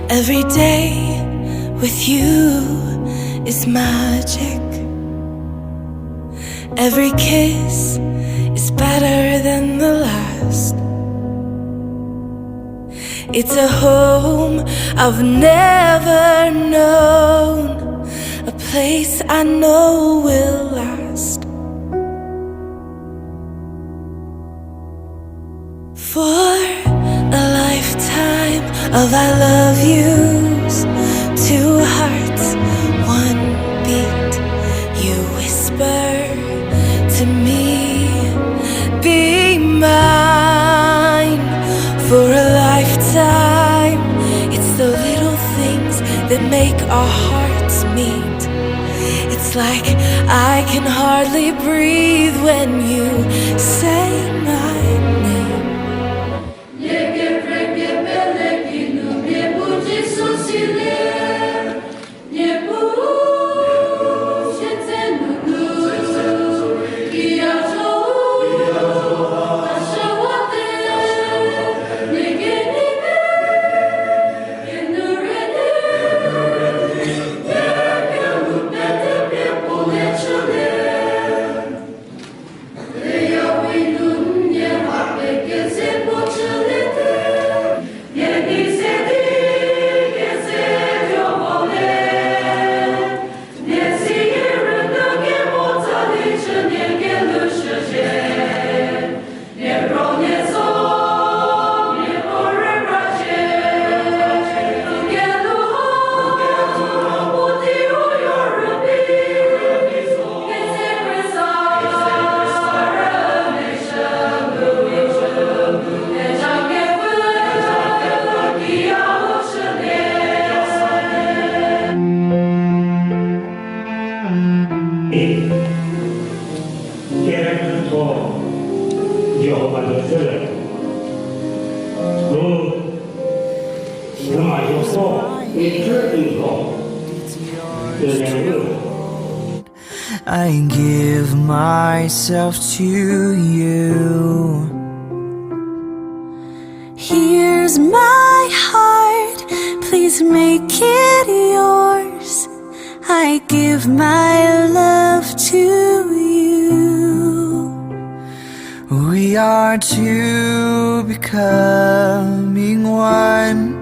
Every day with you is magic. Every kiss is better than the last. It's a home I've never known, a place I know will last. For a lifetime of I love yous, two hearts, one beat. You whisper to me, be mine. For a lifetime, it's the little things that make our hearts meet. It's like I can hardly breathe when you say my name. I give myself to you. Here's my heart, please make it yours. I give my love to you. We are two becoming one.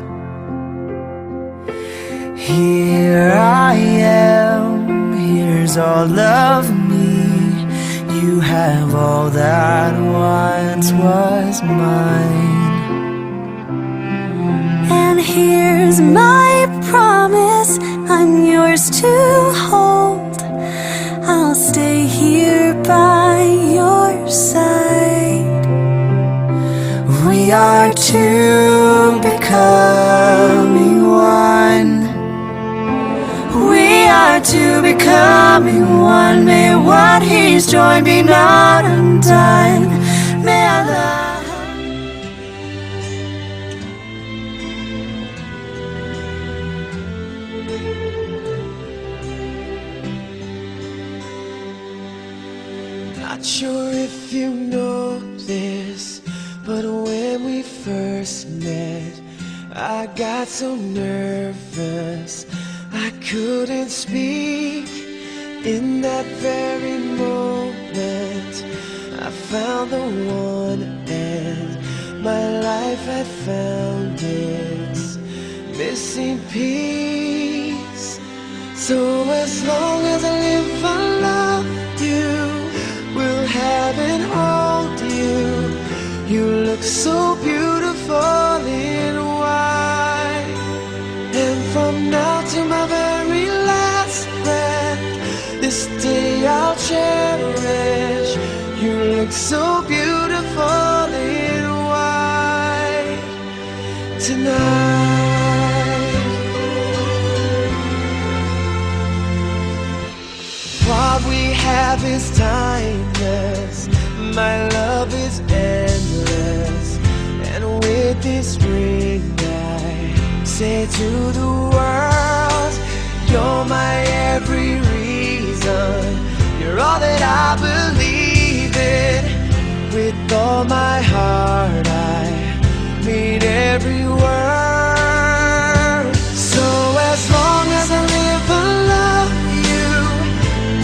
Here I am, here's all of me. You have all that once was mine. And here's my promise, I'm yours to hold. I'll stay here by your side. We are two becoming one. We are two becoming one. May what he's joined be not undone. May I love. Not sure if you know this, but when we first met, I got so nervous I couldn't speak. In that very moment, I found the one, and my life had found its missing piece. So as long as I live, I love you, will have and hold you. You look so beautiful in white, and from now to my very last breath, this day I'll cherish. You look so beautiful in white tonight. have is timeless, my love is endless. And with this ring I say to the world, you're my every reason, you're all that I believe in. With all my heart I mean every word. So as long as I live I love you,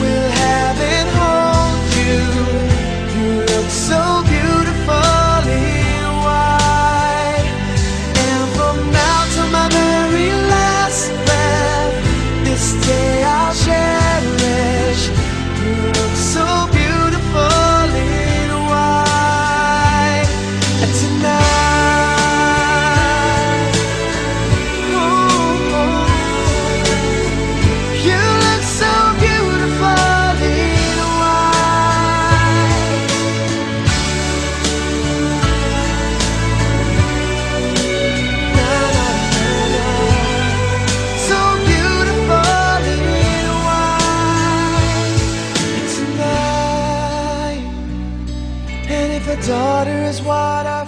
will have and hold you. You look so beautiful in white, and from now to my very last breath, this day I'll cherish. You look so beautiful in white tonight. Ooh, you look so beautiful in white. Na, na, na, na. So beautiful in white tonight. And if a daughter is what I